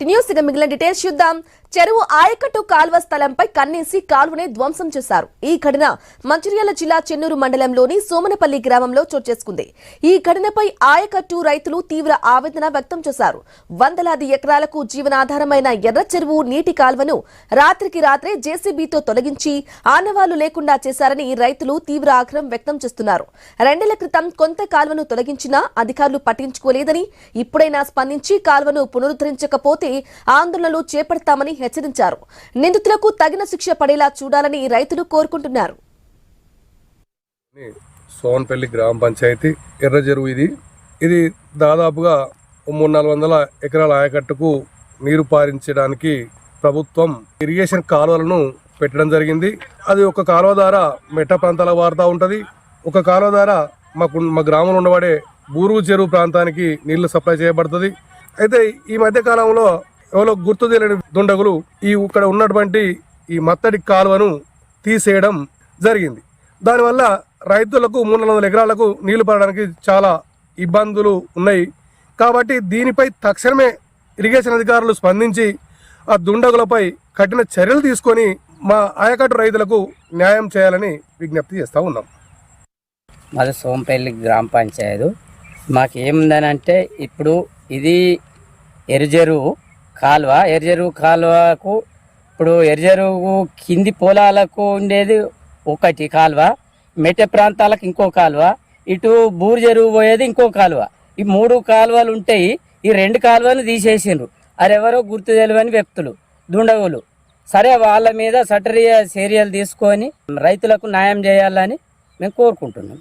News మిగిలిన details చూద్దాం. చెరువు ఆయకట్టు కాల్వ స్థలంపై కన్నేసి కాల్వనే ధ్వంసం చేశారు. ఈ ఘటన మంచిర్యాల జిల్లా చెన్నూరు మండలంలోని సోమనపల్లి గ్రామంలో చోటు చేసుకుంది. ఈ ఘటనపై ఆయకట్టు రైతులు తీవ్ర ఆవేదన వ్యక్తం చేశారు. వందలాది ఎకరాలకు జీవనాధారమైన ఎర్ర చెరువు నీటి కాల్వను రాత్రికి రాత్రే జేసీబీతో తొలగించి ఆనవాళ్లు లేకుండా చేశారని రైతులు తీవ్ర ఆగ్రహం వ్యక్తం చేస్తున్నారు. 2 నెలల క్రితం కొంత కాల్వను తొలగించినా అధికారులు పట్టించుకోలేదని, ఇప్పుడైనా స్పందించి కాల్వను పునరుద్ధరించకపోతే ఆందోళనలు చేపడతామని హెచ్చరించారు. నిందితులకు తగిన శిక్ష పడేలా చూడాలని రైతులు కోరుకుంటున్నారు. సోమనపల్లి గ్రామ పంచాయతీ ఎర్ర చెరువు ఇది దాదాపుగా 300-400 ఎకరాల ఆయకట్టుకు నీరు పారించడానికి ప్రభుత్వం ఇరిగేషన్ కాలువలను పెట్టడం జరిగింది. అది ఒక కాలువ ద్వారా మెట్ట ప్రాంతాలకు వారుతూ ఉంటుంది. ఒక కాలువ ద్వారా మా గ్రామంలో ఉండబడే బూరుగు చెరువు ప్రాంతానికి నీళ్లు సప్లై చేయబడుతుంది. అయితే ఈ మధ్య కాలంలో ఎవరో గుర్తు తెలియని దుండగులు ఇక్కడ ఉన్నటువంటి ఈ మత్తడి కాలువను తీసేయడం జరిగింది. దానివల్ల రైతులకు 300 ఎకరాలకు నీళ్లు పడడానికి చాలా ఇబ్బందులు ఉన్నాయి. కాబట్టి దీనిపై తక్షణమే ఇరిగేషన్ అధికారులు స్పందించి ఆ దుండగులపై కఠిన చర్యలు తీసుకొని మా ఆయకట్టు రైతులకు న్యాయం చేయాలని విజ్ఞప్తి చేస్తూ ఉన్నాం. మాది సోమపల్లి గ్రామ పంచాయతీ. మాకేముందనంటే ఇప్పుడు ఇది ఎర్రచెరువు కాలువకు ఇప్పుడు ఎర్రచెరువు కింది పొలాలకు ఉండేది ఒకటి కాలువ, మెట్ట ప్రాంతాలకు ఇంకో కాలువ, ఇటు బూరు చెరువు పోయేది ఇంకో కాలువ. ఈ 3 కాలువలు ఉంటాయి. ఈ 2 కాలువలు తీసేసిండ్రు. అరెవరో గుర్తు తెలియని వ్యక్తులు, దుండగులు. సరే, వాళ్ళ మీద చట్టరీయ చర్యలు తీసుకొని రైతులకు న్యాయం చేయాలని మేము కోరుకుంటున్నాం.